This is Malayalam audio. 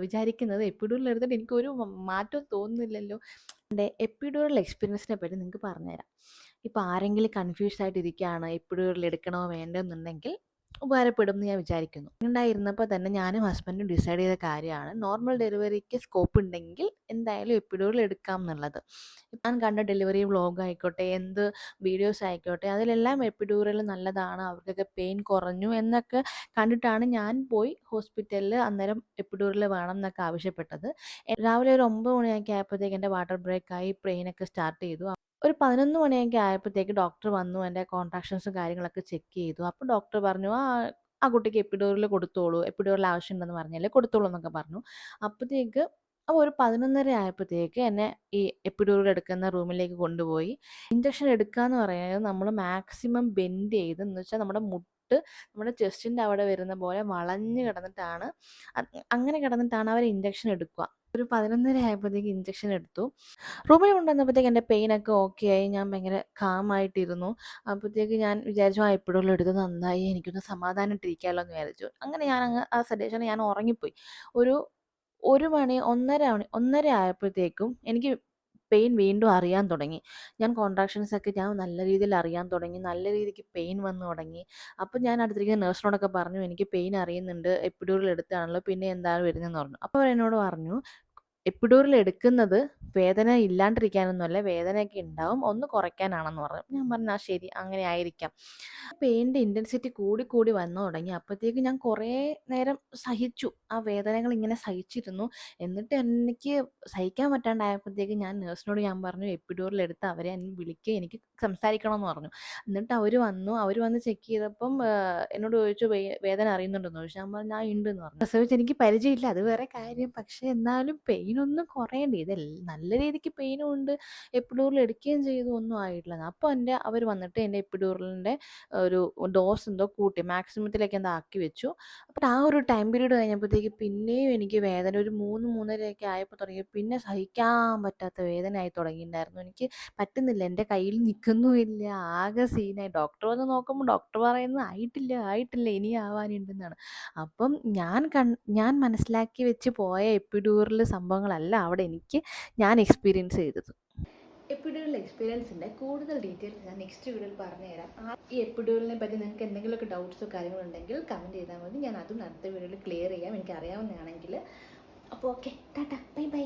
വിചാരിക്കുന്നത് എപ്പിഡ്യൂറൽ എടുത്തിട്ട് എനിക്കൊരു മാറ്റവും തോന്നുന്നില്ലല്ലോ. എൻ്റെ എപ്പിഡ്യൂറൽ എക്സ്പീരിയൻസിനെ പറ്റി നിങ്ങൾക്ക് പറഞ്ഞുതരാം. ഇപ്പോൾ ആരെങ്കിലും കൺഫ്യൂസ്ഡ് ആയിട്ട് ഇരിക്കുകയാണ് എപ്പിഡ്യൂറൽ എടുക്കണോ വേണ്ടോ എന്നുണ്ടെങ്കിൽ ഉപകാരപ്പെടും എന്ന് ഞാൻ വിചാരിക്കുന്നു. ഉണ്ടായിരുന്നപ്പോൾ തന്നെ ഞാനും ഹസ്ബൻഡും ഡിസൈഡ് ചെയ്ത കാര്യമാണ് നോർമൽ ഡെലിവറിക്ക് സ്കോപ്പ് ഉണ്ടെങ്കിൽ എന്തായാലും എപ്പിഡ്യൂറൽ എടുക്കാം എന്നുള്ളത്. ഞാൻ കണ്ട ഡെലിവറി വ്ളോഗ് ആയിക്കോട്ടെ, എന്ത് വീഡിയോസ് ആയിക്കോട്ടെ, അതിലെല്ലാം എപ്പിഡ്യൂറൽ നല്ലതാണ്, അവർക്കൊക്കെ പെയിൻ കുറഞ്ഞു എന്നൊക്കെ കണ്ടിട്ടാണ് ഞാൻ പോയി ഹോസ്പിറ്റലിൽ അന്നേരം എപ്പിഡ്യൂറൽ വേണം എന്നൊക്കെ ആവശ്യപ്പെട്ടത്. രാവിലെ ഒരു 9 മണിയൊക്കെ ആയപ്പോഴത്തേക്ക് എൻ്റെ വാട്ടർ ബ്രേക്കായി, പെയിനൊക്കെ സ്റ്റാർട്ട് ചെയ്തു. ഒരു 11 മണിയൊക്കെ ആയപ്പോഴത്തേക്ക് ഡോക്ടർ വന്നു, എൻ്റെ കോൺട്രാക്ഷൻസും കാര്യങ്ങളൊക്കെ ചെക്ക് ചെയ്തു. അപ്പോൾ ഡോക്ടർ പറഞ്ഞു, ആ കുട്ടിക്ക് എപ്പിഡ്യൂറൽ കൊടുത്തോളൂ, എപ്പിഡ്യൂറൽ ആവശ്യമുണ്ടെന്ന് പറഞ്ഞാലേ കൊടുത്തോളൂ എന്നൊക്കെ പറഞ്ഞു. അപ്പോഴത്തേക്ക് അപ്പോൾ ഒരു 11:30 ആയപ്പോഴത്തേക്ക് എന്നെ ഈ എപ്പിഡ്യൂറൽ എടുക്കുന്ന റൂമിലേക്ക് കൊണ്ടുപോയി. ഇഞ്ചക്ഷൻ എടുക്കുക എന്ന് പറയുന്നത് നമ്മൾ മാക്സിമം ബെൻഡ് ചെയ്ത്, എന്ന് വെച്ചാൽ നമ്മുടെ മുട്ട് നമ്മുടെ ചെസ്റ്റിൻ്റെ അവിടെ വരുന്ന പോലെ വളഞ്ഞ് കിടന്നിട്ടാണ്, അങ്ങനെ കിടന്നിട്ടാണ് അവർ ഇഞ്ചക്ഷൻ എടുക്കുക. ഒരു 11:30 ആയപ്പോഴത്തേക്ക് ഇഞ്ചക്ഷൻ എടുത്തു. റൂമിൽ കൊണ്ടുവന്നപ്പോഴത്തേക്ക് എൻ്റെ പെയിനൊക്കെ ഓക്കെ ആയി. ഞാൻ ഭയങ്കര കാമായിട്ടിരുന്നു. അപ്പോഴത്തേക്ക് ഞാൻ വിചാരിച്ചു എപ്പിഡ്യൂറൽ എടുത്തത് നന്നായി, എനിക്കൊന്ന് സമാധാനമായിട്ടിരിക്കാമല്ലോ എന്ന് വിചാരിച്ചു. അങ്ങനെ ഞാനങ്ങ് ആ സെഡേഷന് ഞാൻ ഉറങ്ങിപ്പോയി. ഒരു 1 മണി 1:30 ആയപ്പോഴത്തേക്കും എനിക്ക് പെയിൻ വീണ്ടും അറിയാൻ തുടങ്ങി. കോൺട്രാക്ഷൻസൊക്കെ ഞാൻ നല്ല രീതിയിൽ അറിയാൻ തുടങ്ങി. നല്ല രീതിക്ക് പെയിൻ വന്നു തുടങ്ങി. അപ്പം ഞാൻ അടുത്തിരിക്കുന്ന നഴ്സിനോടൊക്കെ പറഞ്ഞു, എനിക്ക് പെയിൻ അറിയുന്നുണ്ട്, എപ്പിഡ്യൂറൽ എടുത്തതാണല്ലോ, പിന്നെ എന്താണ് വരുന്നതെന്ന് പറഞ്ഞു. അപ്പോൾ അവർ എന്നോട് പറഞ്ഞു, എപ്പിഡ്യൂറൽ എടുക്കുന്നത് വേദന ഇല്ലാണ്ടിരിക്കാനൊന്നുമല്ല, വേദനയൊക്കെ ഉണ്ടാവും, ഒന്ന് കുറയ്ക്കാനാണെന്ന് പറഞ്ഞു. ഞാൻ പറഞ്ഞു, ശരി, അങ്ങനെ ആയിരിക്കാം. പെയിൻ്റെ ഇൻറ്റൻസിറ്റി കൂടി വന്നു തുടങ്ങി. അപ്പോഴത്തേക്ക് ഞാൻ കുറേ നേരം സഹിച്ചു. ആ വേദനകൾ ഇങ്ങനെ സഹിച്ചിരുന്നു. എന്നിട്ട് എനിക്ക് സഹിക്കാൻ പറ്റാണ്ടായപ്പോഴത്തേക്ക് ഞാൻ നഴ്സിനോട് ഞാൻ പറഞ്ഞു, എപ്പിഡ്യൂറൽ എടുത്ത് അവരെ വിളിക്കുക, എനിക്ക് സംസാരിക്കണമെന്ന് പറഞ്ഞു. എന്നിട്ട് അവർ വന്ന് ചെക്ക് ചെയ്തപ്പം എന്നോട് ചോദിച്ചു, വേദന അറിയുന്നുണ്ടെന്ന് ചോദിച്ചു. ഞാൻ പറഞ്ഞു, ഉണ്ടെന്ന് പറഞ്ഞു. പ്രസവിച്ച് എനിക്ക് പരിചയമില്ല, അത് വേറെ കാര്യം. പക്ഷേ എന്നാലും പെയിനൊന്നും കുറയണ്ടേ, നല്ല രീതിക്ക് പെയിനും ഉണ്ട്, എപ്പിഡ്യൂറൽ എടുക്കുകയും ചെയ്തു, ഒന്നും ആയിട്ടില്ല. അപ്പോൾ അവർ വന്നിട്ട് എൻ്റെ എപ്പിഡ്യൂറലിൻ്റെ ഒരു ഡോസ് എന്തോ കൂട്ടി, മാക്സിമത്തിലേക്ക് എന്തോ ആക്കി വെച്ചു. അപ്പോൾ ആ ഒരു ടൈം പീരീഡ് കഴിഞ്ഞപ്പോഴത്തേക്ക് പിന്നെയും എനിക്ക് വേദന ഒരു 3-3:30 ആയപ്പോൾ തുടങ്ങി. പിന്നെ സഹിക്കാൻ പറ്റാത്ത വേദനയായി തുടങ്ങിയിട്ടുണ്ടായിരുന്നു. എനിക്ക് പറ്റുന്നില്ല, എൻ്റെ കയ്യിൽ നിൽക്കുന്നുമില്ല, ആകെ സീനായി. ഡോക്ടർ വന്ന് നോക്കുമ്പോൾ ഡോക്ടർ പറയുന്നത് ആയിട്ടില്ല, ഇനി ആവാനുണ്ടെന്നാണ്. അപ്പം ഞാൻ മനസ്സിലാക്കി വെച്ച് പോയ എപ്പിഡ്യൂറൽ സംഭവങ്ങളല്ല അവിടെ ഞാൻ എക്സ്പീരിയൻസ് ചെയ്തത്. എപ്പിഡ്യൂറൽ എക്സ്പീരിയൻസിൻ്റെ കൂടുതൽ ഡീറ്റെയിൽസ് ഞാൻ നെക്സ്റ്റ് വീഡിയോയിൽ പറഞ്ഞുതരാം. ഈ എപ്പിഡ്യൂറലിനെ പറ്റി നിങ്ങൾക്ക് എന്തെങ്കിലുമൊക്കെ ഡൗട്ട്സോ കാര്യങ്ങളുണ്ടെങ്കിൽ കമൻറ്റ് ചെയ്താൽ മതി. ഞാൻ അതും അടുത്ത വീഡിയോയിൽ ക്ലിയർ ചെയ്യാം, എനിക്ക് അറിയാവുന്നതാണെങ്കിൽ. അപ്പോൾ ഓക്കെ, ടാറ്റ, ബൈ.